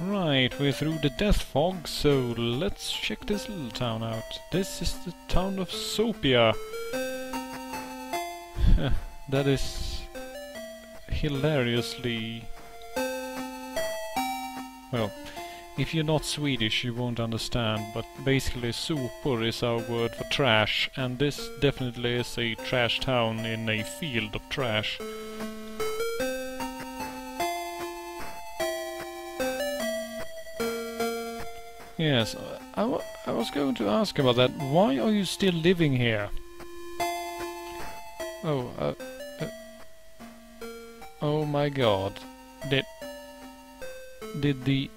Right, we're through the death fog, so let's check this little town out. This is the town of Sopia. That is hilariously... Well, if you're not Swedish you won't understand, but basically sopor is our word for trash, and this definitely is a trash town in a field of trash. Yes, I was going to ask about that. Why are you still living here? Oh, oh my god. Did the...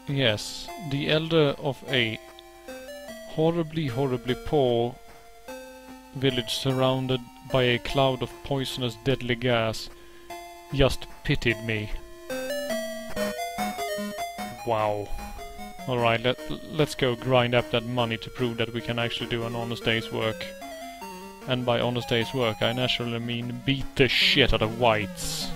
Yes, the elder of a horribly poor village surrounded by a cloud of poisonous deadly gas just pitied me. Wow. Alright, let's go grind up that money to prove that we can actually do an honest day's work. And by honest day's work I naturally mean beat the shit out of whites.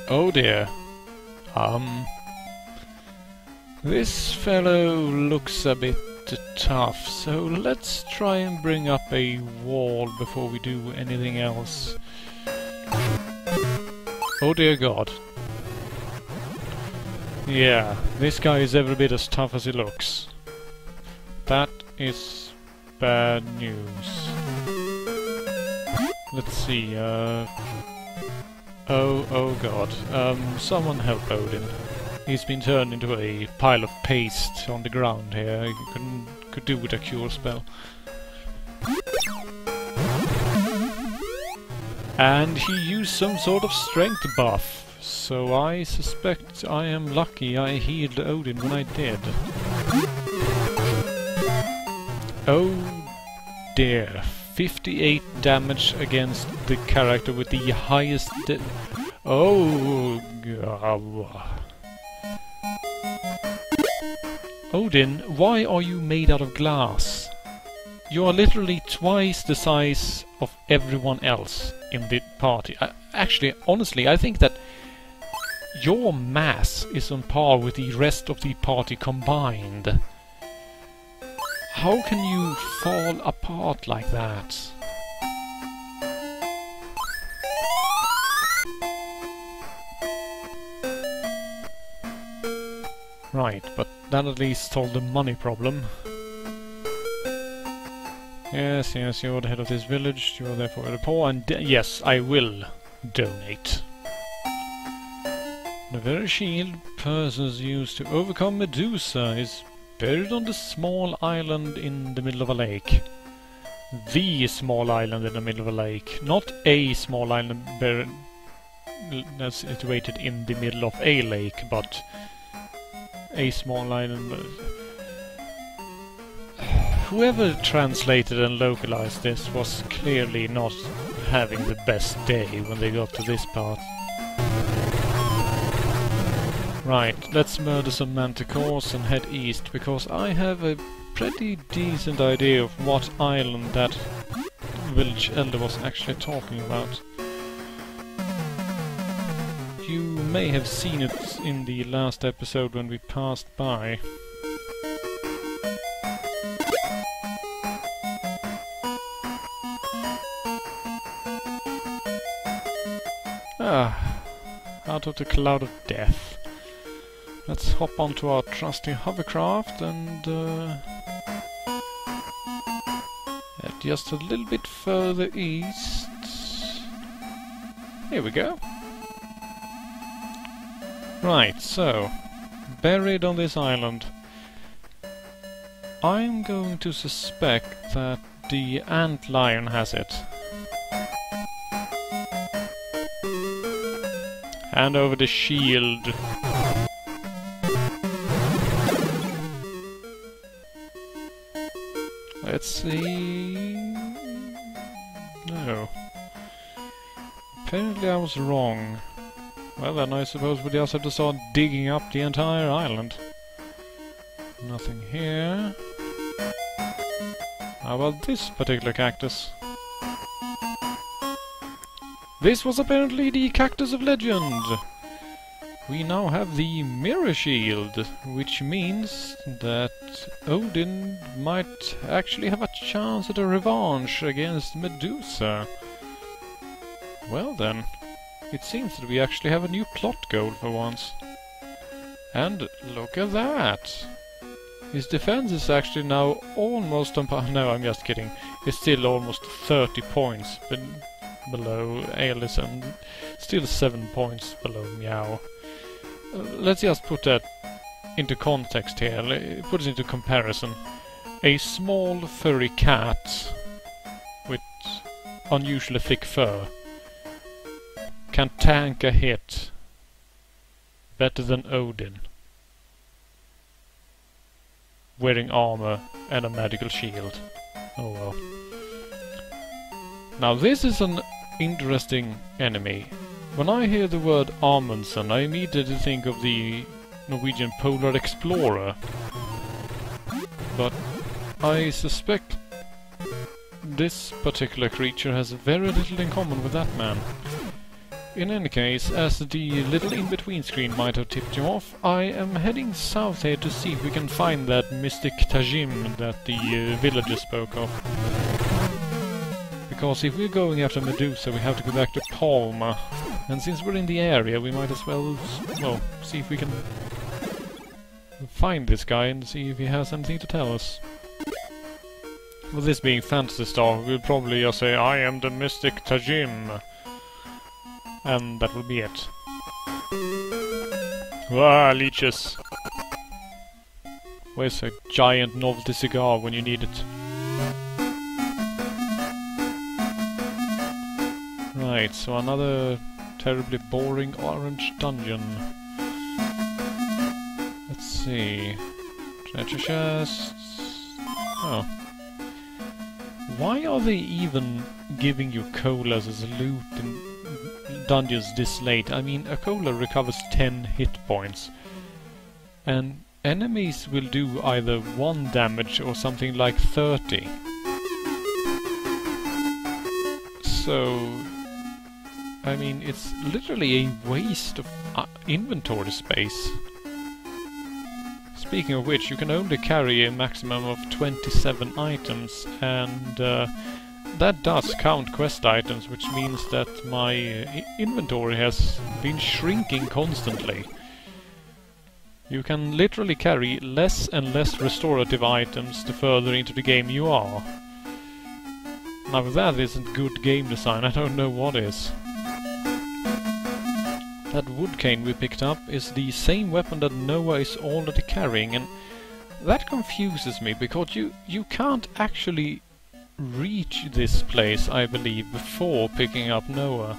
Oh dear. This fellow looks a bit tough, so let's try and bring up a wall before we do anything else. Oh dear god. Yeah, this guy is every bit as tough as he looks. That is bad news. Let's see, Oh god. Someone help Odin. He's been turned into a pile of paste on the ground here. He could do with a cure spell. And he used some sort of strength buff. So I suspect I am lucky I healed Odin when I did. Oh dear. 58 damage against the character with the highest oh god. Odin, why are you made out of glass? You are literally twice the size of everyone else in the party. Actually, honestly, I think that your mass is on par with the rest of the party combined. How can you fall apart like that? Right, but that at least solved the money problem. Yes, you're the head of this village, you are therefore the poor, and yes, I will donate. The very shield persons used to overcome Medusa is buried on the small island in the middle of a lake. The small island in the middle of a lake. Not a small island buried that's situated in the middle of a lake, but a small island. Whoever translated and localized this was clearly not having the best day when they got to this part. Right, let's murder some manticores and head east, because I have a pretty decent idea of what island that village elder was actually talking about. You may have seen it in the last episode when we passed by. Out of the cloud of death. Let's hop onto our trusty hovercraft and head just a little bit further east. Here we go. Right, so buried on this island. I'm going to suspect that the antlion has it. Hand over the shield. Let's see... No. Apparently I was wrong. Well then, I suppose we just have to start digging up the entire island. Nothing here. How about this particular cactus? This was apparently the Cactus of Legend! We now have the Mirror Shield, which means that Odin might actually have a chance at a revanche against Medusa. Well then, it seems that we actually have a new plot goal for once. And look at that! His defense is actually now almost on par. No, I'm just kidding. It's still almost 30 points below Aelis and still 7 points below Meow. Let's just put that into context here, put it into comparison. A small furry cat with unusually thick fur can tank a hit better than Odin, wearing armor and a magical shield. Oh well. Now this is an interesting enemy. When I hear the word Amundsen, I immediately think of the Norwegian Polar Explorer. But I suspect this particular creature has very little in common with that man. In any case, as the little in-between screen might have tipped you off, I am heading south here to see if we can find that mystic Tajim that the villagers spoke of. Because if we're going after Medusa, we have to go back to Palma. And since we're in the area, we might as well, see if we can find this guy and see if he has anything to tell us. With this being Phantasy Star, we'll probably just say, I am the mystic Tajim. And that will be it. Ah, leeches! Where's a giant novelty cigar when you need it? Right, so another terribly boring orange dungeon. Let's see... Treasure chests... Oh. Why are they even giving you colas as loot in dungeons this late? I mean, a cola recovers 10 hit points. And enemies will do either 1 damage or something like 30. So... I mean, it's literally a waste of inventory space. Speaking of which, you can only carry a maximum of 27 items, and that does count quest items, which means that my inventory has been shrinking constantly. You can literally carry less and less restorative items the further into the game you are. Now if that isn't good game design, I don't know what is. That wood cane we picked up is the same weapon that Noah is already carrying, and that confuses me, because you can't actually reach this place, I believe, before picking up Noah.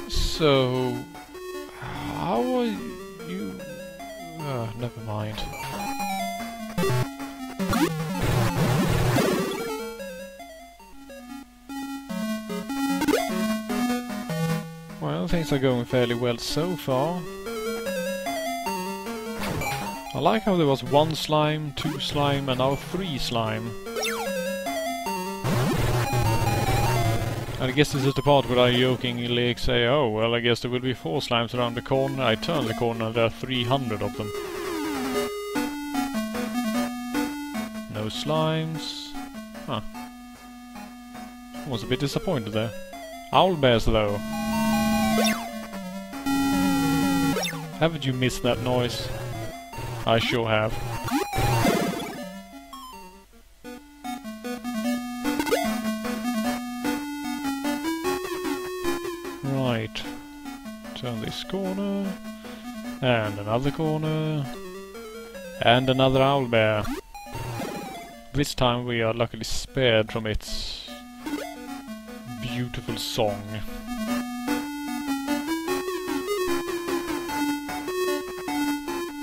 So... how are you... never mind. Well, things are going fairly well so far. I like how there was 1 slime, 2 slime, and now 3 slime. And I guess this is the part where I jokingly say, oh, well, I guess there will be 4 slimes around the corner. I turn the corner and there are 300 of them. No slimes. Huh. I was a bit disappointed there. Owlbears, though. Haven't you missed that noise? I sure have. Right. Turn this corner. And another corner. And another owlbear. This time we are luckily spared from its beautiful song.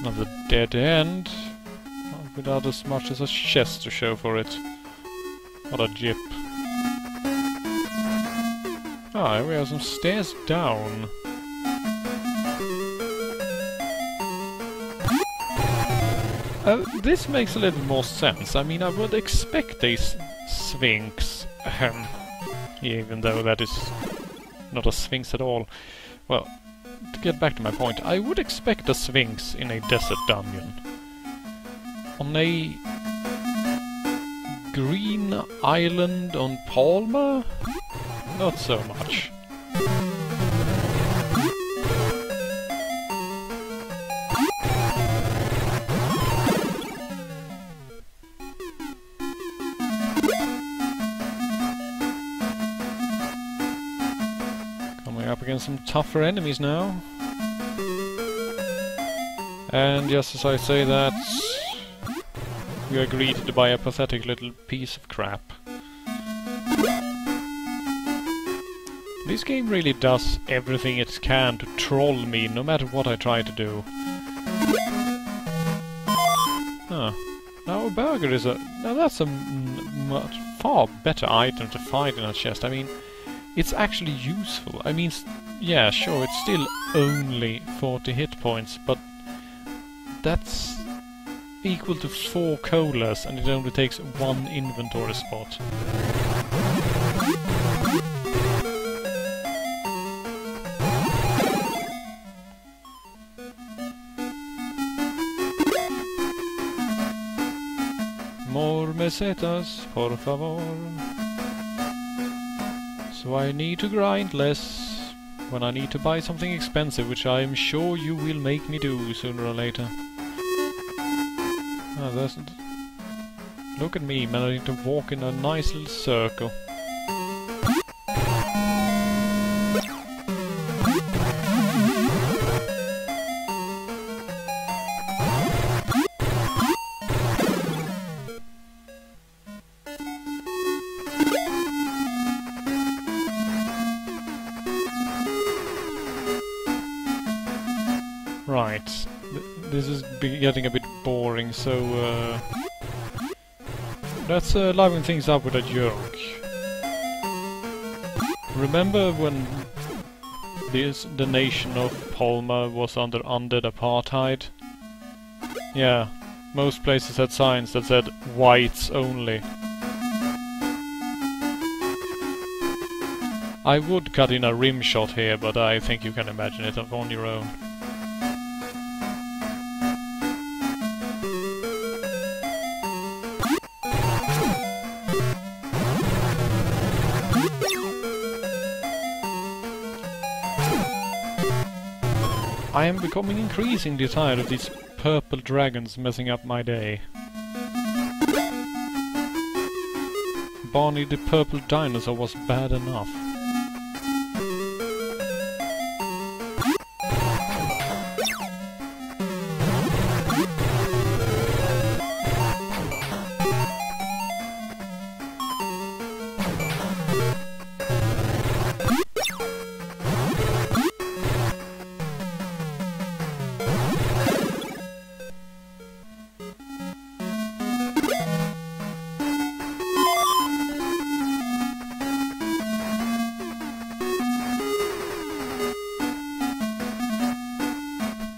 Another dead end. without as much as a chest to show for it. What a jip. Ah, we have some stairs down. This makes a little more sense. I mean, I would expect a sphinx, even though that is not a sphinx at all. Well, to get back to my point, I would expect a sphinx in a desert dungeon. On a green island on Palma? Not so much. Coming up against some tougher enemies now. And just as I say that, we are greeted by a pathetic little piece of crap. This game really does everything it can to troll me, no matter what I try to do. Huh. Now a burger is a... Now that's a much far better item to find in a chest. I mean, it's actually useful. I mean, yeah, sure, it's still only 40 hit points, but that's equal to 4 colas, and it only takes 1 inventory spot. More mesetas, por favor. So I need to grind less when I need to buy something expensive, which I am sure you will make me do sooner or later. Ah, that's... Look at me managing to walk in a nice little circle. Right, this is getting a bit boring, so let's liven things up with a joke. Remember when the nation of Palma was under undead apartheid? Yeah, most places had signs that said whites only. I would cut in a rim shot here, but I think you can imagine it on your own. I am becoming increasingly tired of these purple dragons messing up my day. Barney the purple dinosaur was bad enough.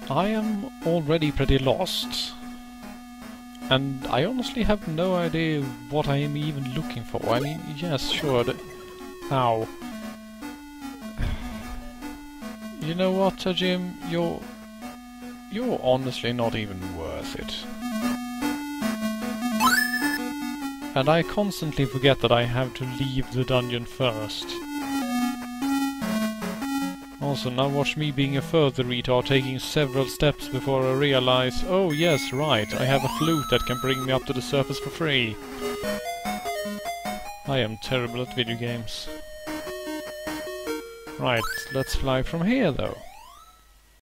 I am already pretty lost, and I honestly have no idea what I am even looking for. I mean, yes, sure, ow. You know what, Jim? You're honestly not even worth it. And I constantly forget that I have to leave the dungeon first. Also, now watch me being a further retard, taking several steps before I realize, oh yes, right, I have a flute that can bring me up to the surface for free. I am terrible at video games. Right, let's fly from here though.